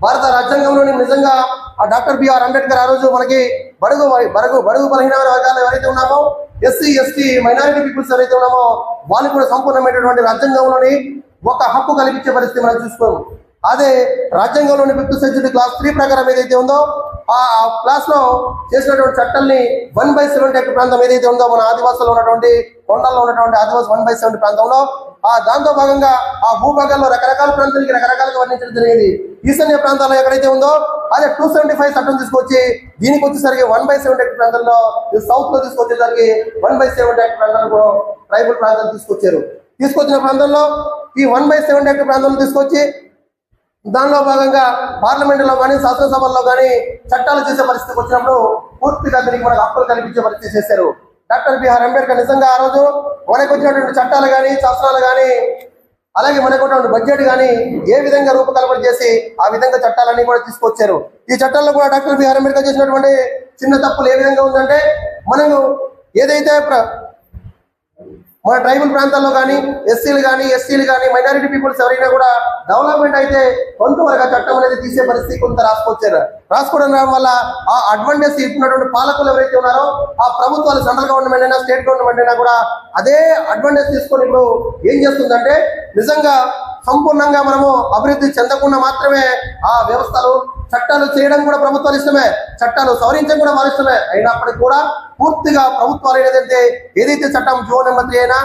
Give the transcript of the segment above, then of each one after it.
భారత రాజ్యాంగంలోని నిజంగా ఆ డాక్టర్ బిఆర్ అంబేద్కర్ ఆ రోజు మనకి బడుగు బలహీన వర్గాలు ఎవరైతే ఉన్నామో, ఎస్సీ ఎస్టీ మైనారిటీ పీపుల్స్ ఎవరైతే ఉన్నామో వాళ్ళు కూడా సంపూర్ణమైనటువంటి రాజ్యాంగంలోని ఒక హక్కు కల్పించే పరిస్థితి మనం చూసుకోము. అదే రాజ్యాంగంలోని 5th షెడ్యూల్ క్లాస్ 3 ప్రకారం ఏదైతే ఉందో ఆ క్లాస్ లో చేసినటువంటి చట్టాలని 1/70 ఎకర్ ప్రాంతం ఏదైతే ఉందో మన ఆదివాసులు ఉన్నటువంటి కొండల్లో ఉన్నటువంటి ఆదివాసి 1/70 ప్రాంతంలో దాంతో భాగంగా ఆ భూభాగాల్లో రకరకాల ప్రాంతాలకి రకరకాలుగా వర్ణించడం జరిగింది. ఈశాన్య ప్రాంతాల్లో ఎక్కడైతే ఉందో అదే 275 చట్టం తీసుకొచ్చి దీనికి వచ్చేసరికి 1/70 ఎకర్ ప్రాంతంలో సౌత్ లో తీసుకొచ్చేసరికి 1/70 ఎకర్ ప్రాంతాలకు ట్రైబల్ ప్రాంతాలు తీసుకొచ్చిన ప్రాంతంలో ఈ 1/70 ఎకర్ ప్రాంతాలను తీసుకొచ్చి దానిలో భాగంగా పార్లమెంటులో కానీ శాసనసభల్లో కానీ చట్టాలు చేసే పరిస్థితికి వచ్చినప్పుడు పూర్తిగా దీనికి మనకు హక్కులు కల్పించే పరిస్థితి చేశారు డాక్టర్ బిఆర్ అంబేద్కర్. నిజంగా ఆ రోజు మనకు వచ్చినటువంటి చట్టాలు కానీ శాస్త్రాలు కానీ అలాగే మనకు ఉన్నటువంటి బడ్జెట్ కానీ ఏ విధంగా రూపకల్పన చేసి ఆ విధంగా చట్టాలన్నీ కూడా తీసుకొచ్చారు. ఈ చట్టాల్లో కూడా డాక్టర్ బిఆర్ అంబేద్కర్ చేసినటువంటి చిన్న తప్పులు ఏ విధంగా ఉందంటే, మనము ఏదైతే మన ట్రైబల్ ప్రాంతాల్లో కానీ ఎస్సీలు కానీ ఎస్టీలు కానీ మైనారిటీ పీపుల్స్ ఎవరైనా కూడా డెవలప్మెంట్ అయితే కొంతవరకు ఆ చట్టం అనేది తీసే పరిస్థితి కొంత రాసుకోవడం వల్ల ఆ అడ్వాంటేజ్ తీసుకున్నటువంటి పాలకులు ఎవరైతే ఉన్నారో ఆ ప్రభుత్వాలు సెంట్రల్ గవర్నమెంట్ అయినా స్టేట్ గవర్నమెంట్ అయినా కూడా అదే అడ్వాంటేజ్ తీసుకొని ఇప్పుడు ఏం చేస్తుందంటే, నిజంగా సంపూర్ణంగా మనము అభివృద్ధి చెందకుండా మాత్రమే ఆ వ్యవస్థలు చట్టాలు చేయడం కూడా ప్రభుత్వాలు ఇష్టమే, చట్టాలు సవరించడం కూడా వారి ఇష్టమే. అయినప్పటికీ కూడా పూర్తిగా ప్రభుత్వాలు ఏదైతే చట్టం జో నెంబర్ 3 అయినా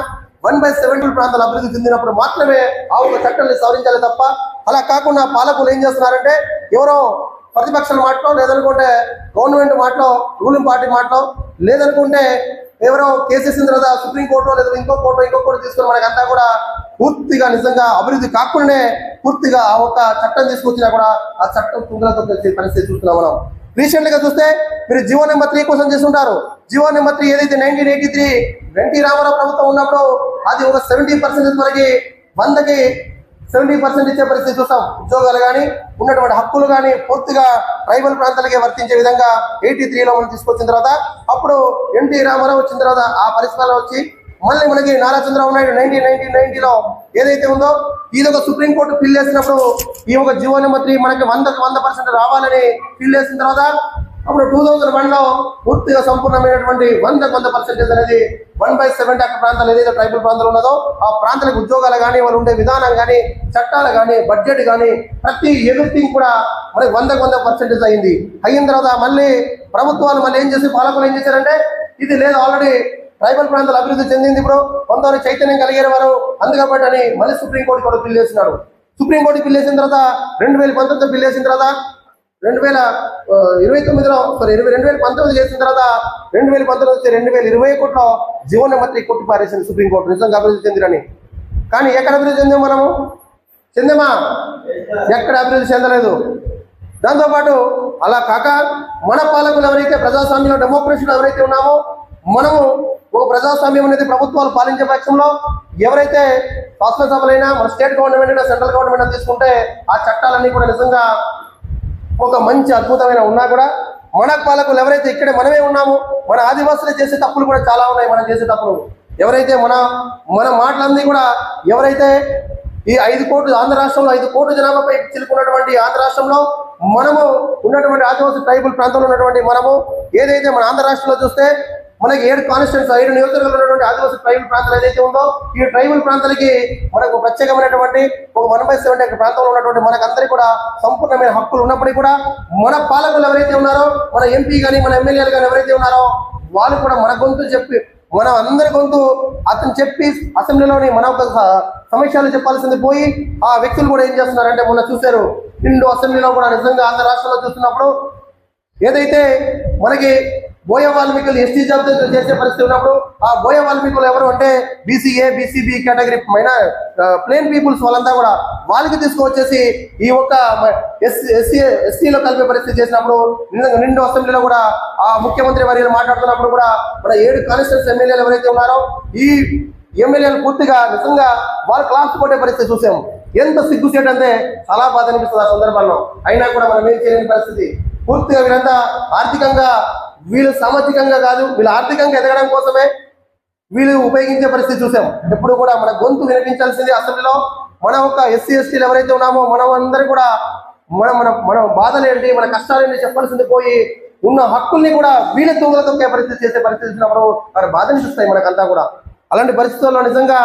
1/70 ప్రాంతాలు అభివృద్ధి చెందినప్పుడు మాత్రమే ఆ ఒక చట్టాన్ని సవరించాలి తప్ప అలా కాకుండా పాలకులు ఏం చేస్తున్నారంటే, ఎవరో ప్రతిపక్షాల మాటలో లేదనుకుంటే గవర్నమెంట్ మాటలో రూలింగ్ పార్టీ మాటలో లేదనుకుంటే ఎవరో కేసేసిన తర్వాత సుప్రీంకోర్టు లేదా ఇంకో కోర్టు తీసుకుని మనకంతా కూడా పూర్తిగా నిజంగా అభివృద్ధి కాకుండానే పూర్తిగా ఆ ఒక్క చట్టం తీసుకొచ్చినా కూడా ఆ చట్టం తుంగలతో పరిస్థితి చూస్తున్నాం మనం. రీసెంట్ గా చూస్తే మీరు జీవో నెంబర్ 3 కోసం చేస్తుంటారు. జీవో నెంబర్ 3 ఏదైతే 1983 ఎన్టీ రామారావు ప్రభుత్వం ఉన్నప్పుడు అది ఒక 70% మనకి 100కి 70% ఇచ్చే పరిస్థితి చూస్తాం. ఉద్యోగాలు కానీ ఉన్నటువంటి హక్కులు కానీ పూర్తిగా ట్రైబల్ ప్రాంతాలకే వర్తించే విధంగా 83లో మనం తీసుకొచ్చిన తర్వాత అప్పుడు ఎన్టీ రామారావు వచ్చిన తర్వాత ఆ పరిస్థితుల్లో వచ్చి మళ్ళీ మనకి నారా చంద్రబాబు నాయుడు 1990లో ఏదైతే ఉందో ఇది ఒక సుప్రీంకోర్టు బిల్ వేసినప్పుడు ఈ ఒక జీవో నెంబర్ 3 మనకి 100% రావాలని బిల్ వేసిన తర్వాత అప్పుడు 2001లో పూర్తిగా సంపూర్ణమైనటువంటి 100% అనేది 1/70 అక్కడ ప్రాంతాలు ఏదైతే ట్రైబల్ ప్రాంతాలు ఉన్నదో ఆ ప్రాంతాలకు ఉద్యోగాలు కానీ వాళ్ళు ఉండే విధానం కానీ చట్టాలు కానీ బడ్జెట్ కానీ ప్రతి ఎవ్రీథింగ్ కూడా మనకి 100% అయిన తర్వాత మళ్ళీ ప్రభుత్వాలు మళ్ళీ ఏం చేసి పాలకులు ఏం చేశారంటే, ఇది లేదు ఆల్రెడీ ట్రైబల్ ప్రాంతాలు అభివృద్ధి చెందింది, ఇప్పుడు కొంతవరకు చైతన్యం కలిగిన వారు అందుకబట్టి అని మళ్ళీ సుప్రీంకోర్టు కూడా బిల్ వేసినారు. సుప్రీంకోర్టు బిల్ వేసిన తర్వాత 2019 బిల్ వేసిన తర్వాత 2019 చేసిన తర్వాత 2019 2021లో జీవో నెంబర్ 3 కొట్టి పారేసింది సుప్రీంకోర్టు. నిజంగా అభివృద్ధి చెందిరని. కానీ ఎక్కడ అభివృద్ధి చెందాము మనము? చెందామా? ఎక్కడ అభివృద్ధి చెందలేదు. దాంతోపాటు అలా కాక మన పాలకులు ఎవరైతే ప్రజాస్వామ్యంలో డెమోక్రసీలో ఎవరైతే ఉన్నామో మనము ఒక ప్రజాస్వామ్యం అనేది ప్రభుత్వాలు పాలించే పక్షంలో ఎవరైతే శాసనసభలైనా మన స్టేట్ గవర్నమెంట్ అయినా సెంట్రల్ గవర్నమెంట్ తీసుకుంటే ఆ చట్టాలన్నీ కూడా నిజంగా ఒక మంచి అద్భుతమైన ఉన్నా కూడా మన పాలకులు ఎవరైతే ఇక్కడే మనమే ఉన్నామో మన ఆదివాసులు చేసే తప్పులు కూడా చాలా ఉన్నాయి. మనం చేసే తప్పులు ఎవరైతే మన మాటలన్నీ కూడా ఎవరైతే ఈ 5 కోట్లు ఆంధ్ర రాష్ట్రంలో 5 కోట్ల జనాభాపై చిలుకున్నటువంటి ఆంధ్ర రాష్ట్రంలో మనము ఉన్నటువంటి ఆదివాసీ ట్రైబల్ ప్రాంతంలో ఉన్నటువంటి మనము ఏదైతే మన ఆంధ్ర రాష్ట్రంలో చూస్తే మనకి 7 కాన్స్టిట్యూన్స్ 7 నియోజకవర్గాలు ఉన్నటువంటి ఆదివాసీ ట్రైబల్ ప్రాంతాలు ఏదైతే ఉందో ఈ ట్రైబల్ ప్రాంతాలకి మనకు ప్రత్యేకమైనటువంటి ఒక 1/70 ఎకర్ ప్రాంతంలో ఉన్నటువంటి మనకందరికీ కూడా సంపూర్ణమైన హక్కులు ఉన్నప్పటికీ కూడా మన పాలకులు ఎవరైతే ఉన్నారో మన ఎంపీ కానీ మన ఎమ్మెల్యేలు కానీ ఎవరైతే ఉన్నారో వాళ్ళు కూడా మన గొంతు చెప్పి మనం అందరి గొంతు అతను చెప్పి అసెంబ్లీలోని మన ఒక సమస్యలు చెప్పాల్సింది పోయి ఆ వ్యక్తులు కూడా ఏం చేస్తున్నారంటే మొన్న చూశారు నిండు అసెంబ్లీలో కూడా నిజంగా ఆంధ్ర రాష్ట్రంలో చూస్తున్నప్పుడు ఏదైతే మనకి బోయ వాల్మీకులు ఎస్టీ జాబితా చేసే పరిస్థితి ఉన్నప్పుడు ఆ బోయ వాల్మీకులు ఎవరు అంటే BCA BCB category plain peoples వాళ్ళంతా కూడా వాళ్ళకి తీసుకువచ్చేసి ఈ ఒక్క ఎస్టీలో కలిపే పరిస్థితి చేసినప్పుడు నిండు అసెంబ్లీలో కూడా ఆ ముఖ్యమంత్రి వర్యులు మాట్లాడుతున్నప్పుడు కూడా మన 7 కాన్స్టిట్యూన్స్ ఎమ్మెల్యేలు ఎవరైతే ఉన్నారో ఈ ఎమ్మెల్యేలు పూర్తిగా నిజంగా వాళ్ళు క్లాస్ కొట్టే పరిస్థితి చూసాము. ఎంత సిగ్గుసేట్ అంటే చాలా బాధ అనిపిస్తుంది ఆ సందర్భంలో. అయినా కూడా మనం ఏం చేయలేని పరిస్థితి. పూర్తిగా వీళ్ళంతా ఆర్థికంగా వీళ్ళు సామాజికంగా కాదు వీళ్ళు ఆర్థికంగా ఎదగడం కోసమే వీళ్ళు ఉపయోగించే పరిస్థితి చూసాం. ఎప్పుడు కూడా మన గొంతు వినిపించాల్సింది అసెంబ్లీలో మన ఒక ఎస్సీ ఎస్టీలు ఎవరైతే ఉన్నామో మనం అందరూ కూడా మన బాధలు ఏంటి, మన కష్టాలు ఏంటి చెప్పాల్సింది పోయి ఉన్న హక్కుల్ని కూడా వీళ్ళ తొంగల తొక్కే పరిస్థితి చేసే పరిస్థితి వచ్చినప్పుడు మన బాధ అనిపిస్తాయి మనకంతా కూడా. అలాంటి పరిస్థితుల్లో నిజంగా